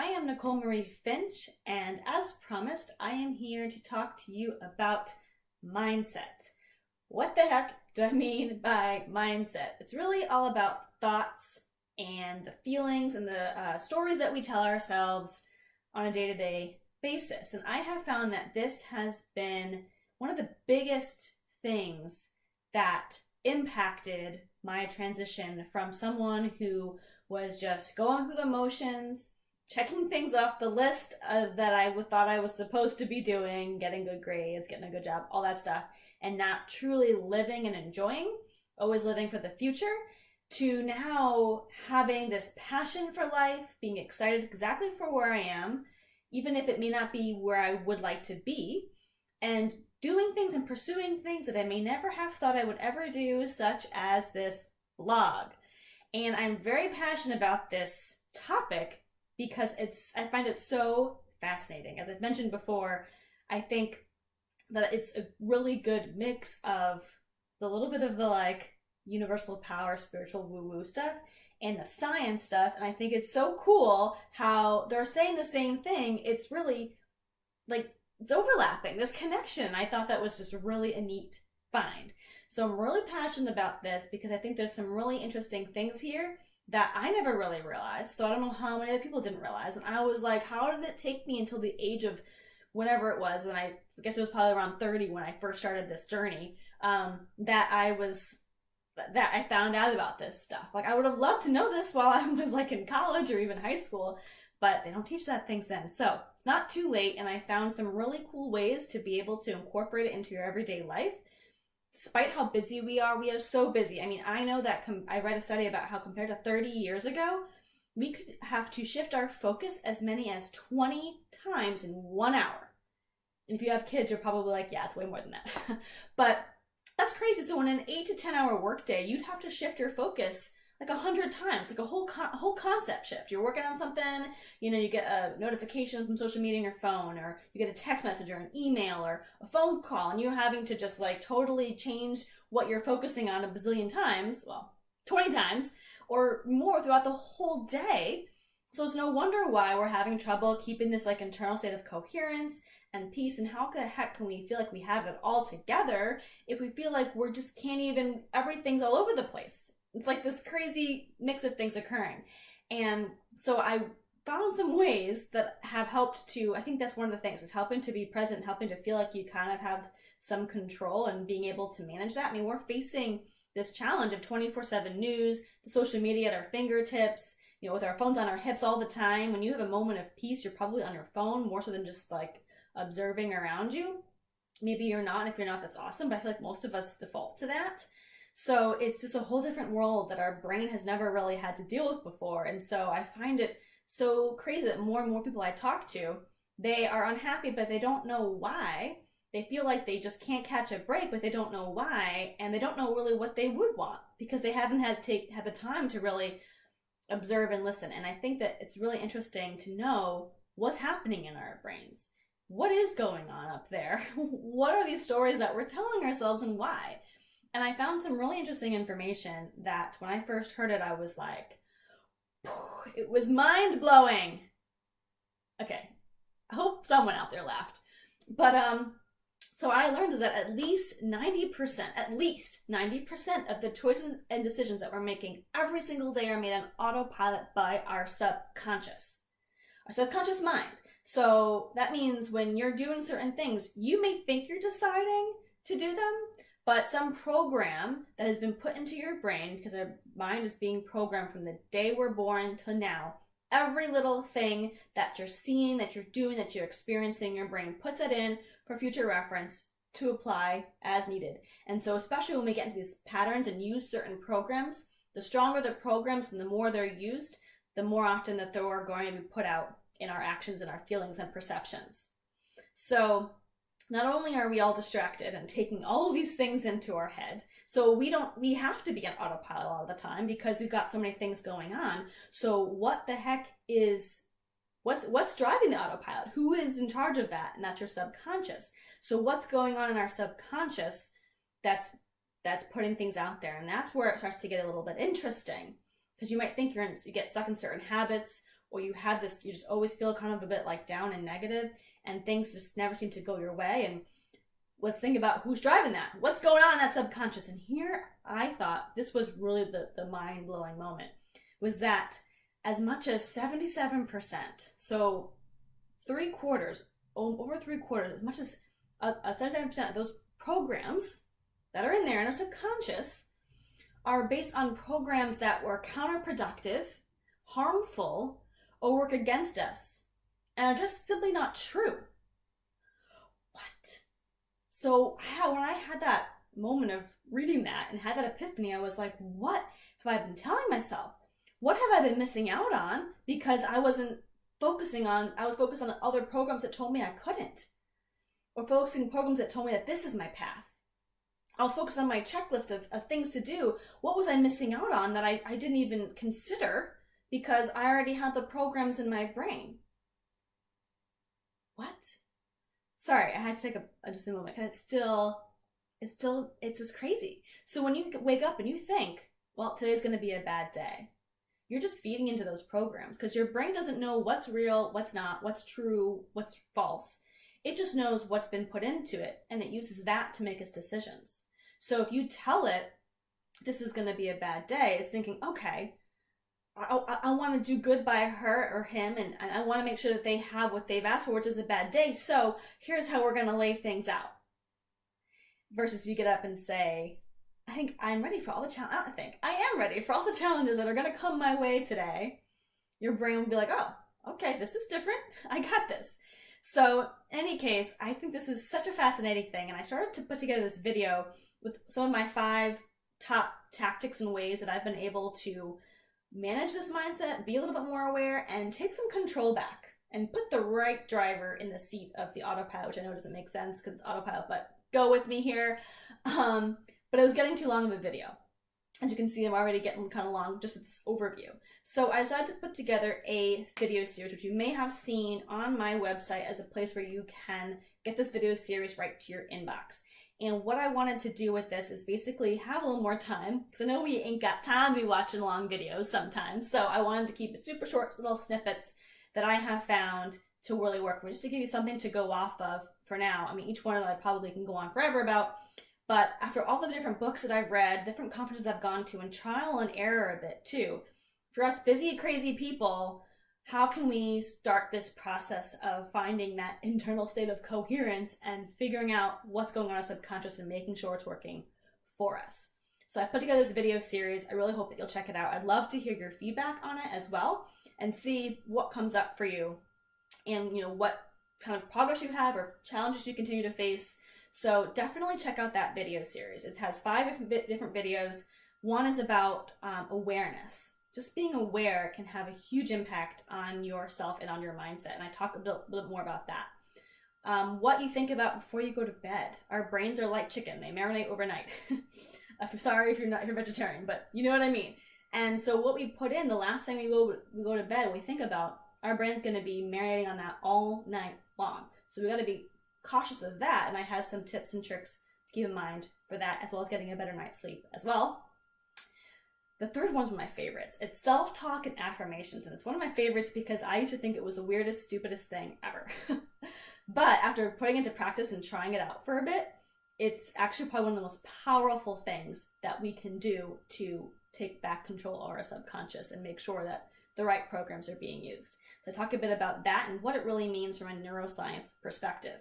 I am Nicole Marie Finch, and as promised, I am here to talk to you about mindset. What the heck do I mean by mindset? It's really all about thoughts and the feelings and the stories that we tell ourselves on a day to day basis. And I have found that this has been one of the biggest things that impacted my transition from someone who was just going through the motions, checking things off the list that I thought I was supposed to be doing, getting good grades, getting a good job, all that stuff, and not truly living and enjoying, always living for the future, to now having this passion for life, being excited exactly for where I am, even if it may not be where I would like to be, and doing things and pursuing things that I may never have thought I would ever do, such as this blog. And I'm very passionate about this topic because I find it so fascinating. As I've mentioned before, I think that it's a really good mix of the little bit of the universal power, spiritual woo-woo stuff and the science stuff. And I think it's so cool how they're saying the same thing. It's really it's overlapping, this connection. I thought that was just really a neat find. So I'm really passionate about this because I think there's some really interesting things here that I never really realized. So I don't know how many other people didn't realize. And I was like, how did it take me until the age of whenever it was, and I guess it was probably around 30 when I first started this journey, that I found out about this stuff. I would have loved to know this while I was in college or even high school, but they don't teach that things then. So it's not too late, and I found some really cool ways to be able to incorporate it into your everyday life. Despite how busy we are so busy. I mean, I know that I read a study about how compared to 30 years ago, we could have to shift our focus as many as 20 times in 1 hour. And if you have kids, you're probably like, yeah, it's way more than that. But that's crazy. So in an 8 to 10 hour workday, you'd have to shift your focus 100 times, a whole concept shift. You're working on something, you get a notification from social media on your phone, or you get a text message or an email or a phone call, and you're having to just totally change what you're focusing on a bazillion times, well, 20 times or more throughout the whole day. So it's no wonder why we're having trouble keeping this internal state of coherence and peace. And how the heck can we feel like we have it all together if we feel like we're just can't even, everything's all over the place? It's this crazy mix of things occurring. And so I found some ways that have helped to, I think that's one of the things, is helping to be present, helping to feel like you kind of have some control and being able to manage that. I mean, we're facing this challenge of 24/7 news, the social media at our fingertips, with our phones on our hips all the time. When you have a moment of peace, you're probably on your phone more so than just observing around you. Maybe you're not, and if you're not, that's awesome, but I feel like most of us default to that. So it's just a whole different world that our brain has never really had to deal with before. And so I find it so crazy that more and more people I talk to, they are unhappy, but they don't know why. They feel like they just can't catch a break, but they don't know why. And they don't know really what they would want because they haven't had the time to really observe and listen. And I think that it's really interesting to know what's happening in our brains. What is going on up there? What are these stories that we're telling ourselves and why? And I found some really interesting information that when I first heard it, I was like, it was mind-blowing. Okay, I hope someone out there laughed. But so what I learned is that at least 90% of the choices and decisions that we're making every single day are made on autopilot by our subconscious mind. So that means when you're doing certain things, you may think you're deciding to do them, but some program that has been put into your brain, because our mind is being programmed from the day we're born to now, every little thing that you're seeing, that you're doing, that you're experiencing, your brain puts it in for future reference to apply as needed. And so especially when we get into these patterns and use certain programs, the stronger the programs and the more they're used, the more often that they're going to be put out in our actions and our feelings and perceptions. So not only are we all distracted and taking all of these things into our head, so we have to be on autopilot all the time because we've got so many things going on. So what the heck is, what's driving the autopilot? Who is in charge of that? And that's your subconscious. So what's going on in our subconscious that's putting things out there? And that's where it starts to get a little bit interesting, because you might think you get stuck in certain habits or you have this, you just always feel kind of a bit like down and negative, and things just never seem to go your way. And let's think about who's driving that. What's going on in that subconscious? And here I thought this was really the mind-blowing moment, was that as much as 77%, so over three quarters, as much as 77% of those programs that are in there in our subconscious are based on programs that were counterproductive, harmful, or work against us, and are just simply not true. What? So when I had that moment of reading that and had that epiphany, I was like, what have I been telling myself? What have I been missing out on because I was focused on other programs that told me I couldn't, or focusing on programs that told me that this is my path. I was focused on my checklist of things to do. What was I missing out on that I didn't even consider because I already had the programs in my brain? What? Sorry, I had to take just a moment because it's just crazy. So when you wake up and you think, well, today's going to be a bad day, you're just feeding into those programs because your brain doesn't know what's real, what's not, what's true, what's false. It just knows what's been put into it, and it uses that to make its decisions. So if you tell it this is going to be a bad day, it's thinking, okay, I want to do good by her or him, and I want to make sure that they have what they've asked for, which is a bad day. So here's how we're going to lay things out. Versus you get up and say, I think I'm ready for all the challenges. I think I am ready for all the challenges that are going to come my way today. Your brain will be like, oh, okay, this is different. I got this. So in any case, I think this is such a fascinating thing. And I started to put together this video with some of my 5 top tactics and ways that I've been able to manage this mindset, be a little bit more aware, and take some control back and put the right driver in the seat of the autopilot, which I know doesn't make sense because it's autopilot, but go with me here. But it was getting too long of a video. As you can see, I'm already getting kind of long just with this overview. So I decided to put together a video series, which you may have seen on my website as a place where you can get this video series right to your inbox. And what I wanted to do with this is basically have a little more time, because I know we ain't got time to be watching long videos sometimes. So I wanted to keep it super short, little snippets that I have found to really work for me, just to give you something to go off of for now. I mean, each one of them I probably can go on forever about. But after all the different books that I've read, different conferences I've gone to, and trial and error a bit too, for us busy, crazy people, how can we start this process of finding that internal state of coherence and figuring out what's going on in our subconscious and making sure it's working for us? So I put together this video series. I really hope that you'll check it out. I'd love to hear your feedback on it as well and see what comes up for you and what kind of progress you have or challenges you continue to face. So definitely check out that video series. It has 5 different videos. One is about awareness. Just being aware can have a huge impact on yourself and on your mindset. And I talk a little more about that. What you think about before you go to bed. Our brains are like chicken. They marinate overnight. I'm sorry if you're vegetarian, but you know what I mean. And so what we put in, the last thing we go to bed, we think about, our brain's going to be marinating on that all night long. So we got to be cautious of that, and I have some tips and tricks to keep in mind for that, as well as getting a better night's sleep as well. The third one's one of my favorites. It's self-talk and affirmations, and it's one of my favorites because I used to think it was the weirdest, stupidest thing ever. But after putting it into practice and trying it out for a bit, it's actually probably one of the most powerful things that we can do to take back control of our subconscious and make sure that the right programs are being used. So I talk a bit about that and what it really means from a neuroscience perspective.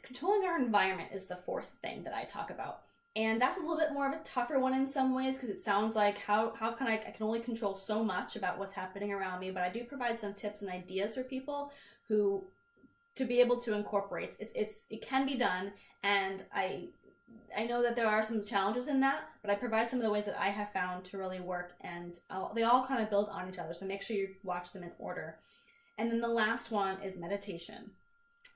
Controlling our environment is the 4th thing that I talk about. And that's a little bit more of a tougher one in some ways, because it sounds like how can I can only control so much about what's happening around me, but I do provide some tips and ideas for people who to be able to incorporate. It can be done, and I know that there are some challenges in that, but I provide some of the ways that I have found to really work, and they all kind of build on each other, so make sure you watch them in order. And then the last one is meditation,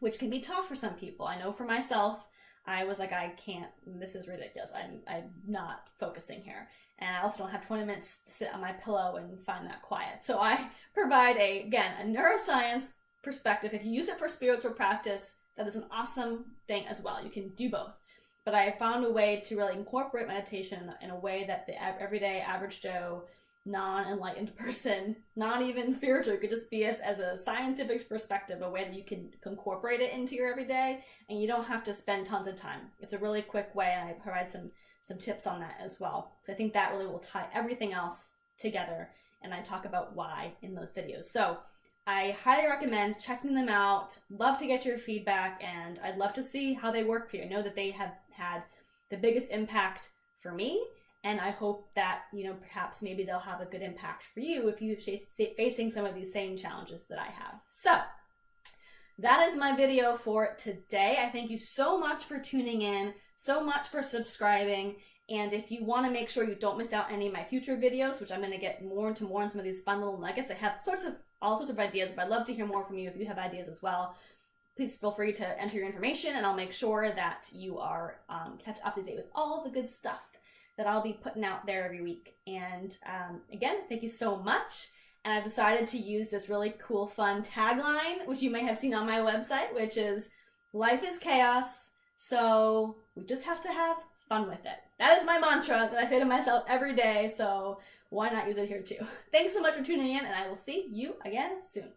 which can be tough for some people. I know for myself, I was like, I can't, this is ridiculous. I'm not focusing here. And I also don't have 20 minutes to sit on my pillow and find that quiet. So I provide a neuroscience perspective. If you use it for spiritual practice, that is an awesome thing as well. You can do both. But I found a way to really incorporate meditation in a way that the everyday average Joe non-enlightened person, not even spiritual. It could just be as a scientific perspective, a way that you can incorporate it into your everyday, and you don't have to spend tons of time. It's a really quick way, and I provide some tips on that as well. So I think that really will tie everything else together, and I talk about why in those videos. So I highly recommend checking them out. Love to get your feedback, and I'd love to see how they work for you. I know that they have had the biggest impact for me, and I hope that, perhaps maybe they'll have a good impact for you if you're facing some of these same challenges that I have. So that is my video for today. I thank you so much for tuning in, so much for subscribing. And if you want to make sure you don't miss out any of my future videos, which I'm going to get more into more on some of these fun little nuggets, I have all sorts of ideas, but I'd love to hear more from you if you have ideas as well. Please feel free to enter your information, and I'll make sure that you are kept up to date with all the good stuff that I'll be putting out there every week. And again, thank you so much. And I've decided to use this really cool, fun tagline, which you may have seen on my website, which is, life is chaos, so we just have to have fun with it. That is my mantra that I say to myself every day, so why not use it here too? Thanks so much for tuning in, and I will see you again soon.